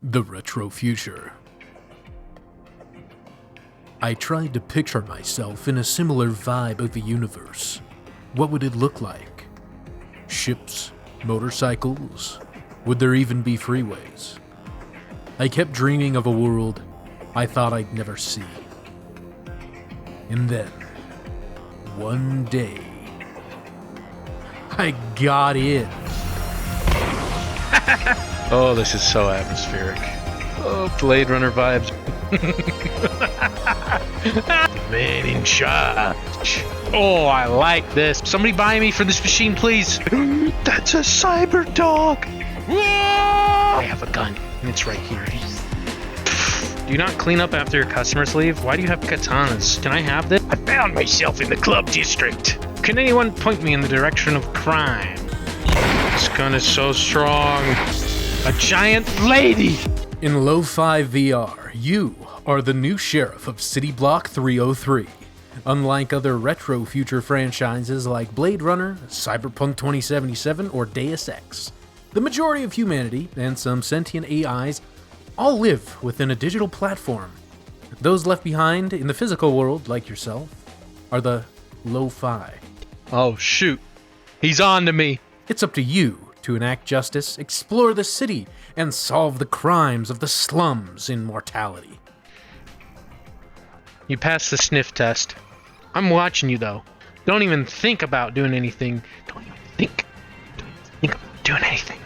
The Retrofuture. I tried to picture myself in a similar vibe of the universe. What would it look like? Ships? Motorcycles? Would there even be freeways? I kept dreaming of a world I thought I'd never see. And then, one day, I got in. Oh, this is so atmospheric. Oh, Blade Runner vibes. Man in charge. Oh, I like this. Somebody buy me for this machine, please. That's a cyber dog. I have a gun, and it's right here. Do you not clean up after your customers leave? Why do you have katanas? Can I have this? I found myself in the club district. Can anyone point me in the direction of crime? This gun is so strong. A giant lady! In Lo-Fi VR, you are the new sheriff of City Block 303. Unlike other Retrofuture franchises like Blade Runner, Cyberpunk 2077, or Deus Ex, the majority of humanity, and some sentient AIs, all live within a digital platform. Those left behind in the physical world, like yourself, are the Lo-Fi. Oh shoot, he's on to me. It's up to you to enact justice, explore the city, and solve the crimes of the slums in mortality. You passed the sniff test. I'm watching you though. Don't even think about doing anything. Don't even think about doing anything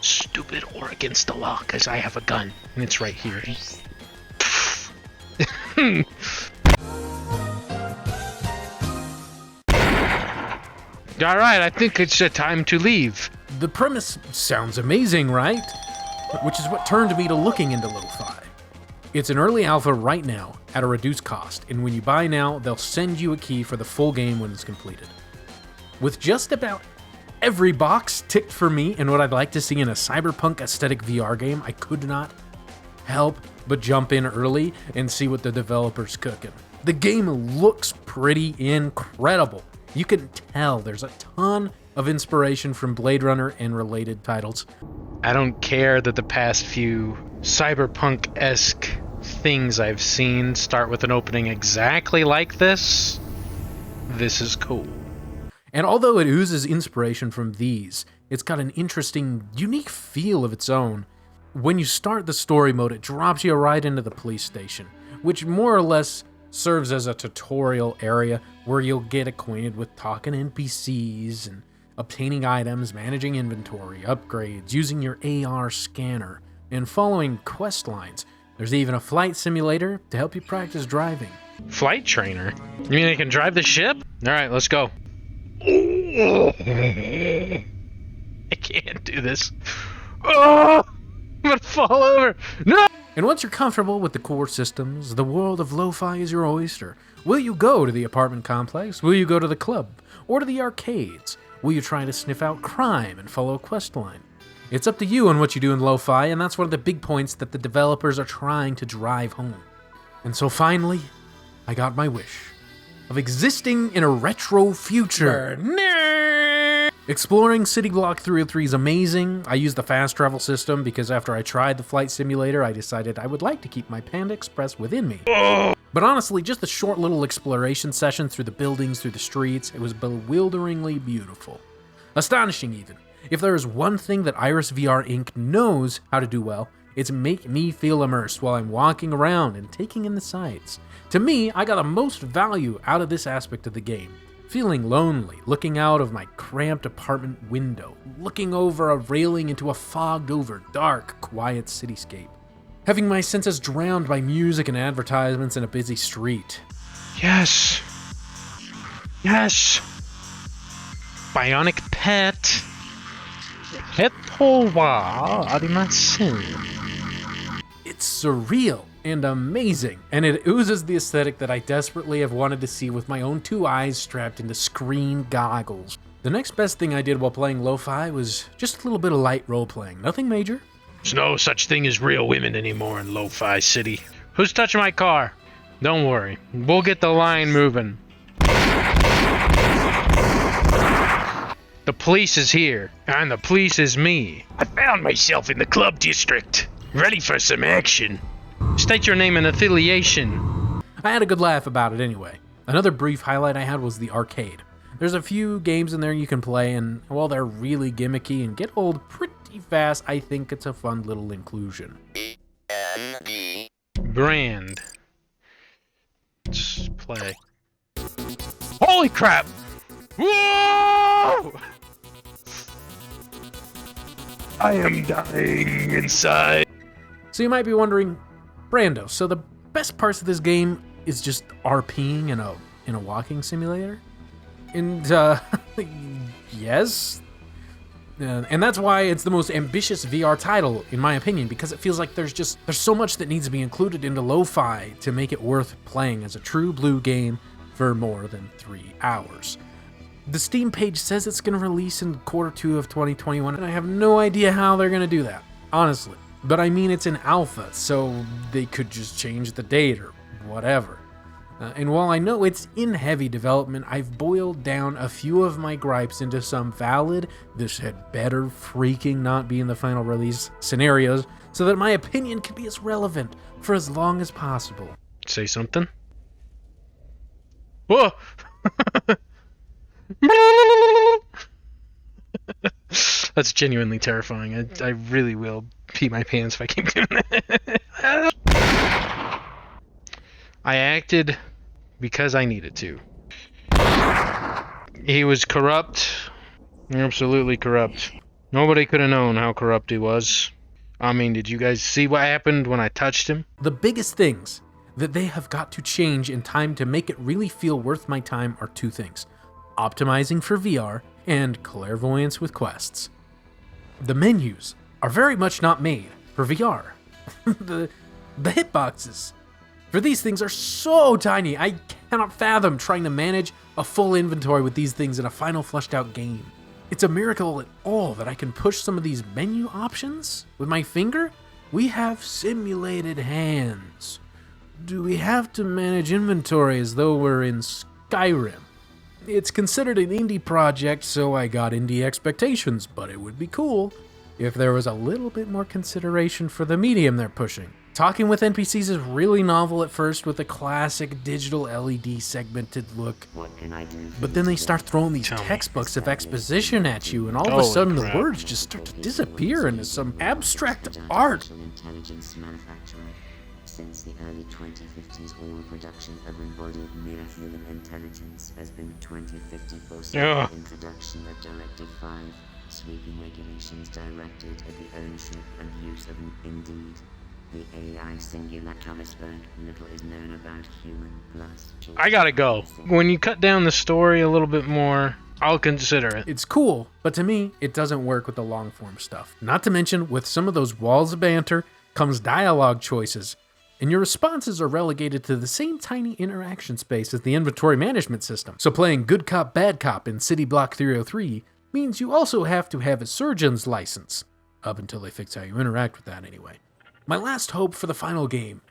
stupid or against the law, because I have a gun, and it's right here. Alright, I think it's time to leave. The premise sounds amazing, right? Which is what turned me to looking into Lo-Fi. It's an early alpha right now at a reduced cost, and when you buy now, they'll send you a key for the full game when it's completed. With just about every box ticked for me and what I'd like to see in a cyberpunk aesthetic VR game, I could not help but jump in early and see what the developer's cooking. The game looks pretty incredible. You can tell there's a ton of inspiration from Blade Runner and related titles. I don't care that the past few cyberpunk-esque things I've seen start with an opening exactly like this. This is cool. And although it oozes inspiration from these, it's got an interesting, unique feel of its own. When you start the story mode, it drops you right into the police station, which more or less serves as a tutorial area where you'll get acquainted with talking NPCs and obtaining items, managing inventory, upgrades, using your AR scanner, and following quest lines. There's even a flight simulator to help you practice driving. Flight trainer? You mean I can drive the ship? Alright, let's go. I can't do this. Oh, I'm gonna fall over. No! And once you're comfortable with the core systems, the world of Lo-Fi is your oyster. Will you go to the apartment complex? Will you go to the club? Or to the arcades? Will you try to sniff out crime and follow a quest line? It's up to you on what you do in Lo-Fi, and that's one of the big points that the developers are trying to drive home. And so finally, I got my wish of existing in a retro future. Exploring City Block 303 is amazing. I use the fast travel system because after I tried the flight simulator, I decided I would like to keep my Panda Express within me. But honestly, just the short little exploration session through the buildings, through the streets, it was bewilderingly beautiful. Astonishing even. If there is one thing that Iris VR Inc. knows how to do well, it's make me feel immersed while I'm walking around and taking in the sights. To me, I got the most value out of this aspect of the game. Feeling lonely, looking out of my cramped apartment window, looking over a railing into a fogged-over, dark, quiet cityscape. Having my senses drowned by music and advertisements in a busy street. Yes. Yes. Bionic pet. Peto wa arimasen. It's surreal and amazing, and it oozes the aesthetic that I desperately have wanted to see with my own two eyes strapped into screen goggles. The next best thing I did while playing Lo-Fi was just a little bit of light role-playing, nothing major. There's no such thing as real women anymore in Lo-Fi City. Who's touching my car? Don't worry, we'll get the line moving. The police is here, and the police is me. I found myself in the club district. Ready for some action? State your name and affiliation. I had a good laugh about it anyway. Another brief highlight I had was the arcade. There's a few games in there you can play, and while they're really gimmicky and get old pretty fast, I think it's a fun little inclusion. Brand. Let's play. Holy crap! Whoa! I am dying inside. So you might be wondering, Brando, so the best parts of this game is just RPing in a walking simulator? And, yes. And that's why it's the most ambitious VR title, in my opinion, because it feels like there's so much that needs to be included into lo-fi to make it worth playing as a true blue game for more than 3 hours. The Steam page says it's going to release in Q2 of 2021, and I have no idea how they're going to do that, honestly. But I mean, it's an alpha, so they could just change the date or whatever. And while I know it's in heavy development, I've boiled down a few of my gripes into some valid, this had better freaking not be in the final release scenarios, so that my opinion can be as relevant for as long as possible. Say something. Whoa! That's genuinely terrifying. I really will pee my pants if I keep doing that. I acted because I needed to. He was corrupt. Absolutely corrupt. Nobody could have known how corrupt he was. I mean, did you guys see what happened when I touched him? The biggest things that they have got to change in time to make it really feel worth my time are two things: optimizing for VR and clairvoyance with quests. The menus are very much not made for VR. the hitboxes for these things are so tiny, I cannot fathom trying to manage a full inventory with these things in a final fleshed out game. It's a miracle at all that I can push some of these menu options with my finger. We have simulated hands. Do we have to manage inventory as though we're in Skyrim? It's considered an indie project, so I got indie expectations, but it would be cool if there was a little bit more consideration for the medium they're pushing. Talking with NPCs is really novel at first with the classic digital LED segmented look, but then they start throwing these textbooks of exposition at you, and all of a sudden the words just start to disappear into some abstract art. Since the early 2050s, all production of embodied near-human intelligence has been 2050 introduction of Directive 5, sweeping regulations directed at the ownership and use of Indeed. The AI singular Thomasberg, little is known about human plus. I gotta go. When you cut down the story a little bit more, I'll consider it. It's cool, but to me, it doesn't work with the long-form stuff. Not to mention, with some of those walls of banter comes dialogue choices, and your responses are relegated to the same tiny interaction space as the inventory management system. So playing good cop, bad cop in City Block 303 means you also have to have a surgeon's license, up until they fix how you interact with that anyway. My last hope for the final game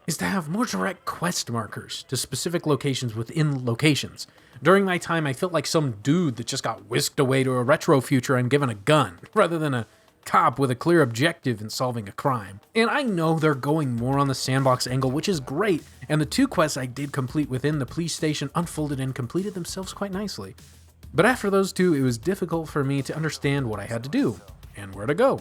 is to have more direct quest markers to specific locations within locations. During my time, I felt like some dude that just got whisked away to a Retrofuture and given a gun, rather than a cop with a clear objective in solving a crime. And I know they're going more on the sandbox angle, which is great, and the 2 quests I did complete within the police station unfolded and completed themselves quite nicely. But after those 2, it was difficult for me to understand what I had to do, and where to go.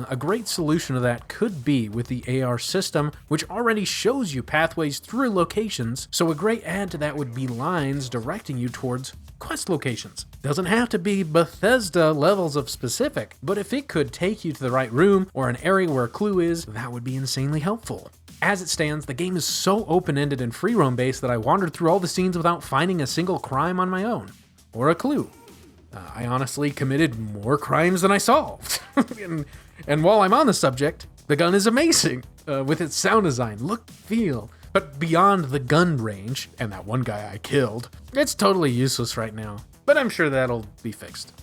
A great solution to that could be with the AR system, which already shows you pathways through locations, so a great add to that would be lines directing you towards quest locations. Doesn't have to be Bethesda levels of specific, but if it could take you to the right room or an area where a clue is, that would be insanely helpful. As it stands, the game is so open-ended and free roam based that I wandered through all the scenes without finding a single crime on my own, or a clue. I honestly committed more crimes than I solved. And while I'm on the subject, the gun is amazing, with its sound design, look, feel. But beyond the gun range, and that one guy I killed, it's totally useless right now. But I'm sure that'll be fixed.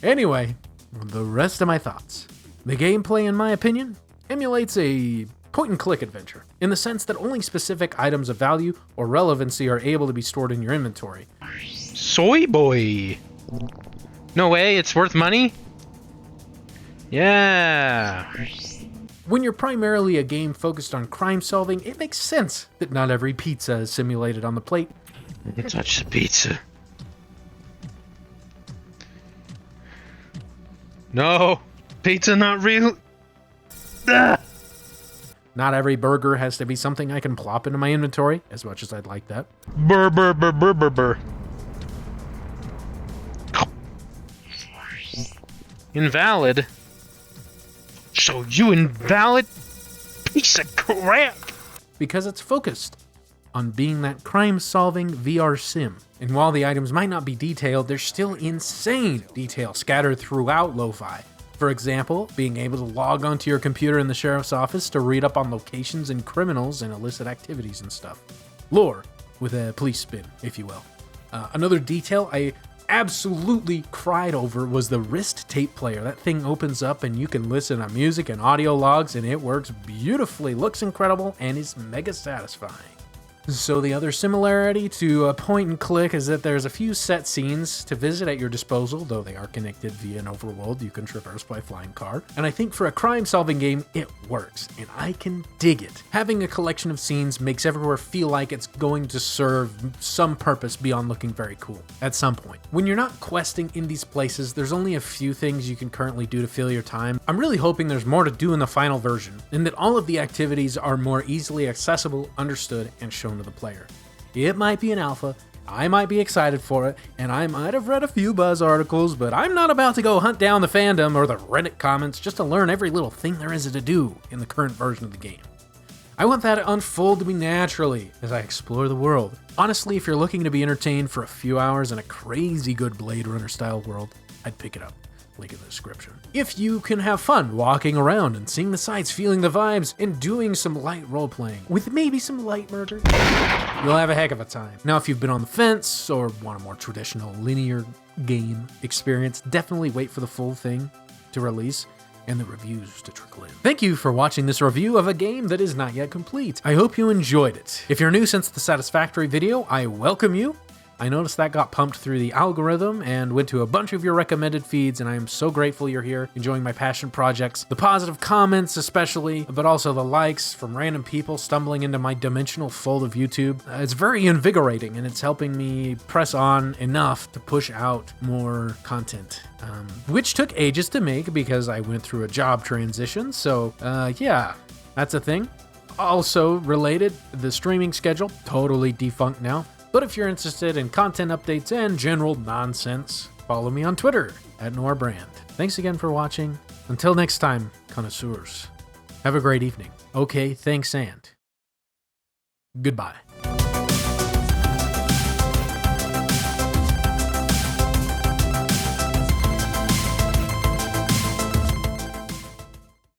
Anyway, the rest of my thoughts. The gameplay, in my opinion, emulates a point-and-click adventure, in the sense that only specific items of value or relevancy are able to be stored in your inventory. Soy boy. No way, it's worth money? Yeah. When you're primarily a game focused on crime solving, it makes sense that not every pizza is simulated on the plate. Touch the pizza. No, pizza not real. Ah! Not every burger has to be something I can plop into my inventory, as much as I'd like that. Burr, burr, burr, burr, burr, burr. Invalid? So you invalid piece of crap! Because it's focused on being that crime-solving VR sim. And while the items might not be detailed, there's still insane detail scattered throughout lo-fi. For example, being able to log onto your computer in the sheriff's office to read up on locations and criminals and illicit activities and stuff. Lore, with a police spin, if you will. Another detail I absolutely cried over was the wrist tape player. That thing opens up and you can listen to music and audio logs, and it works beautifully, looks incredible, and is mega satisfying. So the other similarity to a point and click is that there's a few set scenes to visit at your disposal, though they are connected via an overworld you can traverse by flying car. And I think for a crime-solving game, it works, and I can dig it. Having a collection of scenes makes everywhere feel like it's going to serve some purpose beyond looking very cool at some point. When you're not questing in these places, there's only a few things you can currently do to fill your time. I'm really hoping there's more to do in the final version, and that all of the activities are more easily accessible, understood, and shown to the player. It might be an alpha, I might be excited for it, and I might have read a few buzz articles, but I'm not about to go hunt down the fandom or the Reddit comments just to learn every little thing there is to do in the current version of the game. I want that to unfold to me naturally as I explore the world. Honestly, if you're looking to be entertained for a few hours in a crazy good Blade Runner style world, I'd pick it up. Link in the description. If you can have fun walking around and seeing the sights, feeling the vibes, and doing some light role-playing, with maybe some light murder, you'll have a heck of a time. Now, if you've been on the fence, or want a more traditional linear game experience, definitely wait for the full thing to release, and the reviews to trickle in. Thank you for watching this review of a game that is not yet complete. I hope you enjoyed it. If you're new since the Satisfactory video, I welcome you. I noticed that got pumped through the algorithm and went to a bunch of your recommended feeds, and I am so grateful you're here enjoying my passion projects. The positive comments especially, but also the likes from random people stumbling into my dimensional fold of YouTube. It's very invigorating, and it's helping me press on enough to push out more content, which took ages to make because I went through a job transition. So yeah, that's a thing. Also related, the streaming schedule, totally defunct now. But if you're interested in content updates and general nonsense, follow me on Twitter @NoirBrand. Thanks again for watching. Until next time, connoisseurs, have a great evening. Okay, thanks and goodbye.